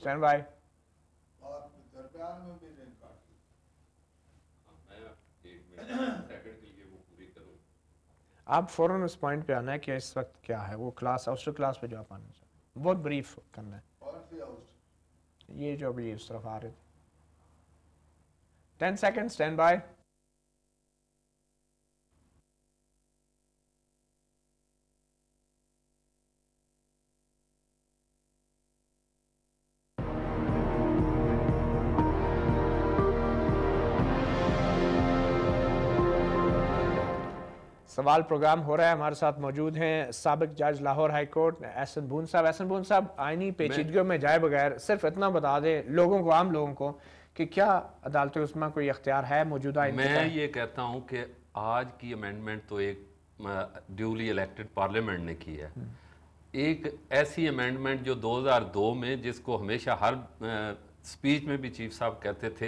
Stand by. आप फौरन उस पॉइंट पे आना है कि इस वक्त क्या है वो क्लास, आउस्टर क्लास पे जो आप आना चाहिए, बहुत ब्रीफ करना है। ये जो अभी इस तरफ आ रहे थे। 10 सेकंड, स्टैंड बाय। सवाल प्रोग्राम हो रहा है, हमारे साथ मौजूद हैं साबिक जज लाहौर हाई कोर्ट एहसन बून साहब। एहसन बून साहब, आईनी पेचीदगियों में जाए बगैर सिर्फ इतना बता दें लोगों को, आम लोगों को, कि क्या अदालत उस्मा कोई इख्तियार है मौजूदा? मैं ये कहता हूँ कि आज की अमेंडमेंट तो एक ड्यूली इलेक्टेड पार्लियामेंट ने की है। एक ऐसी अमेंडमेंट जो 2002 में, जिसको हमेशा हर स्पीच में भी चीफ साहब कहते थे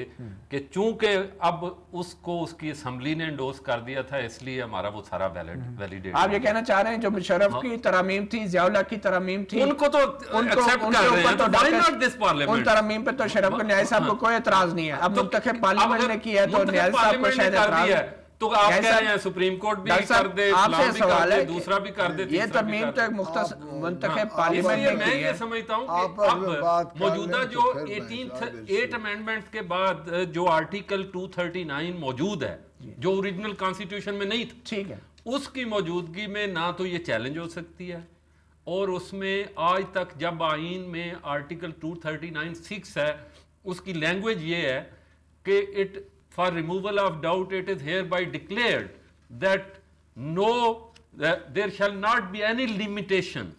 कि चूंकि अब उसको उसकी असम्बली ने एंडोर्स कर दिया था, इसलिए हमारा वो सारा वैलिडेट। आप ये कहना चाह रहे हैं जो मुशर्रफ की तरमीम थी, जियाउल्लाह की तरमीम थी, उनको तो एक्सेप्ट कर रहे हैं, तो व्हाई नॉट दिस पार्लियामेंट? उन तरमीम पे तो शरफ को न्याय साहब को कोई एतराज नहीं है। अब मुंतखब पार्लियामेंट ने किया है तो न्याय साहब को शायद एतराज है। तो आप कह रहे हैं सुप्रीम कोर्ट भी कर दे, आपसे सवाल है, दूसरा भी कर दे, ये तरमीम तो एक मुंतखब पार्लियामेंट ने की है। मैं ये समझता हूँ कि अब मौजूदा जो 8 अमेंडमेंट्स के बाद जो आर्टिकल 239 मौजूद है, जो ओरिजिनल कॉन्स्टिट्यूशन में नहीं था, ठीक है, उसकी मौजूदगी में ना तो ये चैलेंज हो सकती है, और उसमें आज तक जब आइन में आर्टिकल 239(6) है, उसकी लैंग्वेज ये है कि it for removal of doubt it is hereby declared that there shall not be any limitation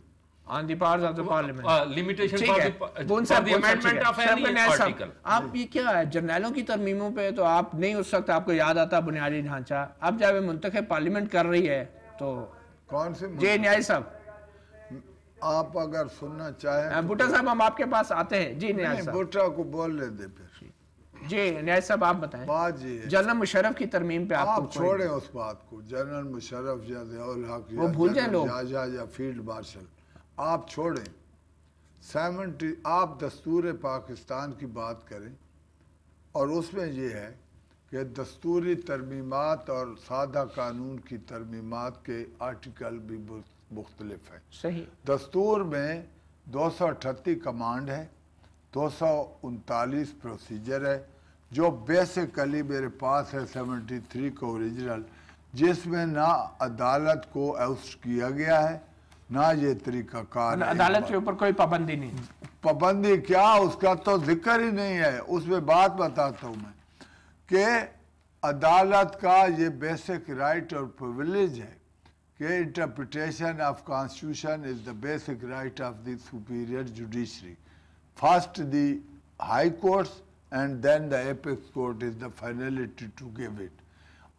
on the powers of the parliament, limitation for the amendment of any article. आप ये क्या है, जर्नैलों की तरमीमों पे तो आप नहीं, उस वक्त आपको याद आता बुनियादी ढांचा, अब जब मुंतखब पार्लियामेंट कर रही है तो कौन से जी न्याय साहब, आप अगर सुनना चाहें भुट्टा साहब हम आपके पास आते हैं। जी न्याय साहब, भुट्टा को बोलने दे फिर। जी न्याय साहब आप बताएं, बात जी जनरल मुशर्रफ की तरमीम पे आप छोड़ें उस बात को, जनरल मुशर्रफ या ज़ियाउल हक वो भूल जाए लोग, या फील्ड मार्शल आप छोड़ें। 70 आप दस्तूर पाकिस्तान की बात करें और उसमें ये है कि दस्तूरी तरमीमात और सादा कानून की तरमीमात के आर्टिकल भी मुख्तलिफ हैं। सही, दस्तूर में 238 कमांड है, 239 प्रोसीजर है, जो बेसिकली मेरे पास है 73 को ओरिजिनल, जिसमें ना अदालत को आउस्ट किया गया है, ना ये तरीकाकार है। अदालत के ऊपर कोई पाबंदी नहीं, पाबंदी क्या, उसका तो जिक्र ही नहीं है। उसमें बात बताता हूँ मैं कि अदालत का ये बेसिक राइट और प्रिविलेज है कि interpretation of constitution is the basic right of the superior judiciary. First the high courts and then the apex court is the finality to give it.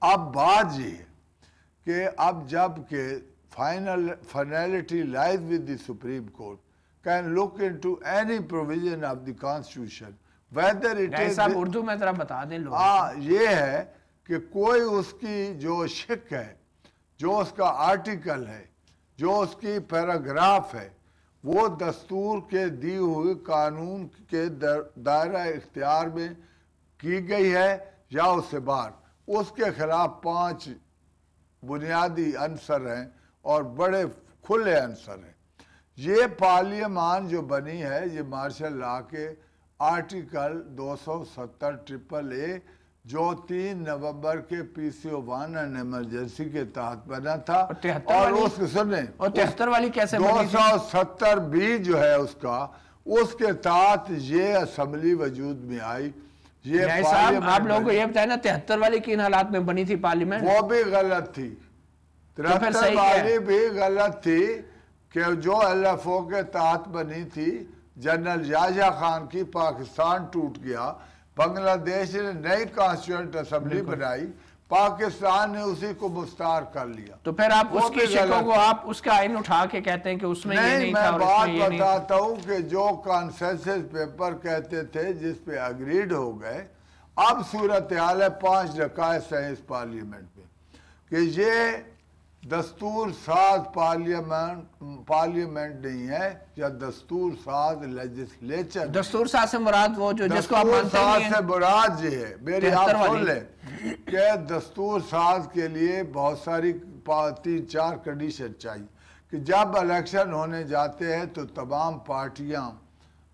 अब बात ये है कि अब जब के finality lies with the Supreme Court can look into any provision of the Constitution whether it is साहब उर्दू में जरा बता दें लोग। ये है कि कोई उसकी जो शिक है, जो उसका आर्टिकल है, जो उसकी पैराग्राफ है, वो दस्तूर के दी हुई कानून के दायरा इख्तियार में की गई है या उससे बाहर, उसके खिलाफ 5 बुनियादी अंसर हैं और बड़े खुले अंसर हैं। ये पार्लियामान जो बनी है ये मार्शल लॉ के आर्टिकल 270(AAA जो 3 नवंबर के PCO1 एंड इमरजेंसी के तहत बना था, और उसके सुनने 73 वाली कैसे 270B जो है उसका, उसके तहत ये असेंबली वजूद में आई। ये आप लोगों को ये बताया ना 73 वाली किन हालात में बनी थी पार्लियामेंट, वो भी गलत थी। 73 वाली भी गलत थी कि जो LFO के तहत बनी थी, जनरल याहिया खान की पाकिस्तान टूट गया, बांग्लादेश ने नई कॉन्स्टिट्यूएंट असेंबली बनाई, पाकिस्तान ने उसी को मुस्तार कर लिया। तो फिर आप उसकी शिकों को आप उसका आइन उठा के कहते हैं कि उसमें ये नहीं था। मैं बात बताता हूँ कि जो कॉन्सेंसस पेपर कहते थे जिस पे अग्रीड हो गए, अब सूरत हाल है 5 डकायत हैं इस पार्लियामेंट में कि ये دستور ساز پارلیمنٹ نہیں ہے یا دستور ساز لیجسلیچر. دستور ساز سے مراد وہ جو جس کو آپ دستور مانتے ساز ہیں سے مراد یہ ہے, میری آپ سن لیں کہ دستور ساز کے لیے بہت ساری 3-4 کنڈیشن چاہیے کہ جب الیکشن ہونے جاتے ہیں تو تمام پارٹیاں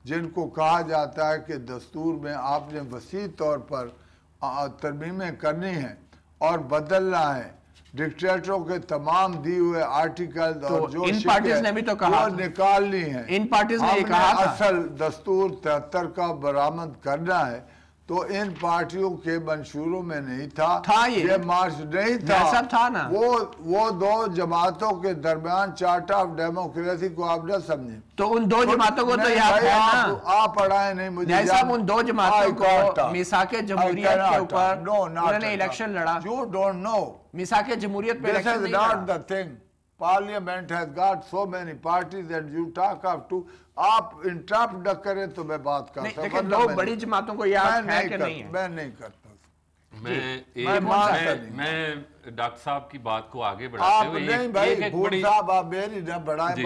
جن کو کہا جاتا ہے کہ دستور میں آپ نے وسیع طور پر ترمیمیں کرنی ہیں اور بدلنا ہے, ڈکٹیٹروں کے تمام دی ہوئے آرٹیکل اور جو ان پارٹیز نے بھی تو کہا وہ نکالنی ہے. ان پارٹیز نے یہ ہم کہا تھا اصل دستور 73 کا برآمد کرنا ہے, تو ان پارٹیوں کے منشوروں میں نہیں تھا یہ مارچ نہیں تھا نا. وہ 2 جماعتوں کے درمیان چارٹر آف ڈیموکریسی کو آپ نہ سمجھیں. تو ان 2 جماعتوں کو تو یاد ہے نا, آپ پڑھائیں نہیں مجھے صاحب ان 2 جماعتوں کو میثاق جمہوریت کے اوپر انہوں نے الیکشن لڑا. You don't know. میثاق جمہوریت پہ الیکشن نہیں لڑا. This is not the thing. Parliament has got so many parties and you talk of two. آپ انٹرپٹ نہ کریں تو میں بات کرتا ہوں. لیکن 2 بڑی جماعتوں کو یاد ہے کہ نہیں ہے؟ میں نہیں کرتا. میں ڈاکٹر صاحب کی بات کو آگے بڑھاتے ہوئے نہیں بھائی بھول صاحب آپ میری نہ بڑھائیں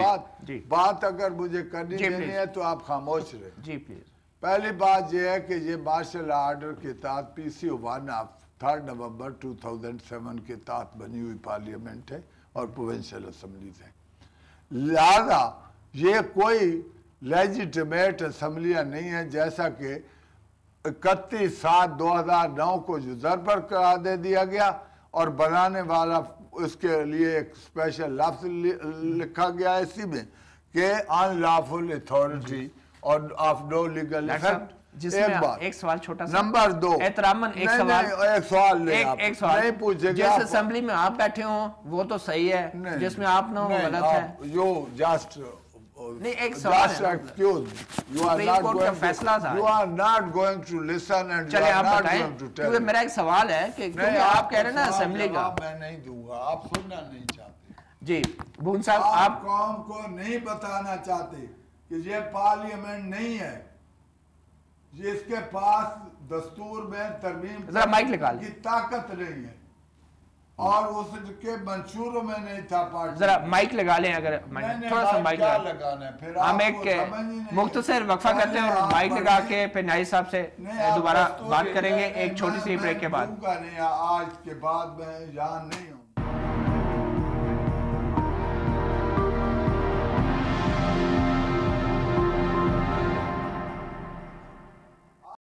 بات اگر مجھے کرنی دینی ہے تو آپ خاموش رہیں. جی پلیز. پہلی بات یہ ہے کہ یہ مارشل آرڈر کے تحت PC-1 آف 3 نومبر 2007 کے تحت بنی ہوئی پارلیمنٹ ہے اور پروونشل اسمبلیز ہیں, لہذا یہ کوئی لیجیٹمیٹ اسمبلیاں نہیں ہے جیسا کہ 31/7/2009 کو جو ضرب قرار دے دیا گیا اور بنانے والا اس کے لیے ایک اسپیشل لفظ لکھا گیا ہے اسی میں کہ ان لافل اتھارٹی اور آف نو لیگل افیکٹ. ایک سوال چھوٹا سا نمبر 2 احتراماً ایک سوال نہیں پوچھے گا. جس اسمبلی میں آپ بیٹھے ہوں وہ تو صحیح ہے, جس میں آپ نہ ہو غلط ہے. نہیں ایک سوال ہے, فیصلہ تھا. چلے آپ بتائیں, کیونکہ میرا ایک سوال ہے کہ آپ کہہ رہے ہیں نا اسمبلی کا. میں نہیں دوں گا, آپ سننا نہیں چاہتے. جی بون صاحب, آپ قوم کو نہیں بتانا چاہتے کہ یہ پارلیمنٹ نہیں ہے جس کے پاس دستور میں ترمیم کی طاقت نہیں ہے اور اس کے منشوروں میں نہیں تھا. پارٹی ذرا مائک لگا لیں, اگر تھوڑا سا مائک لگانا ہے. ہم ایک مختصر وقفہ کرتے ہیں اور مائک لگا کے پھر نائب صاحب سے دوبارہ بات کریں گے ایک چھوٹی سی بریک کے بعد. آج کے بعد میں یہاں نہیں ہوں.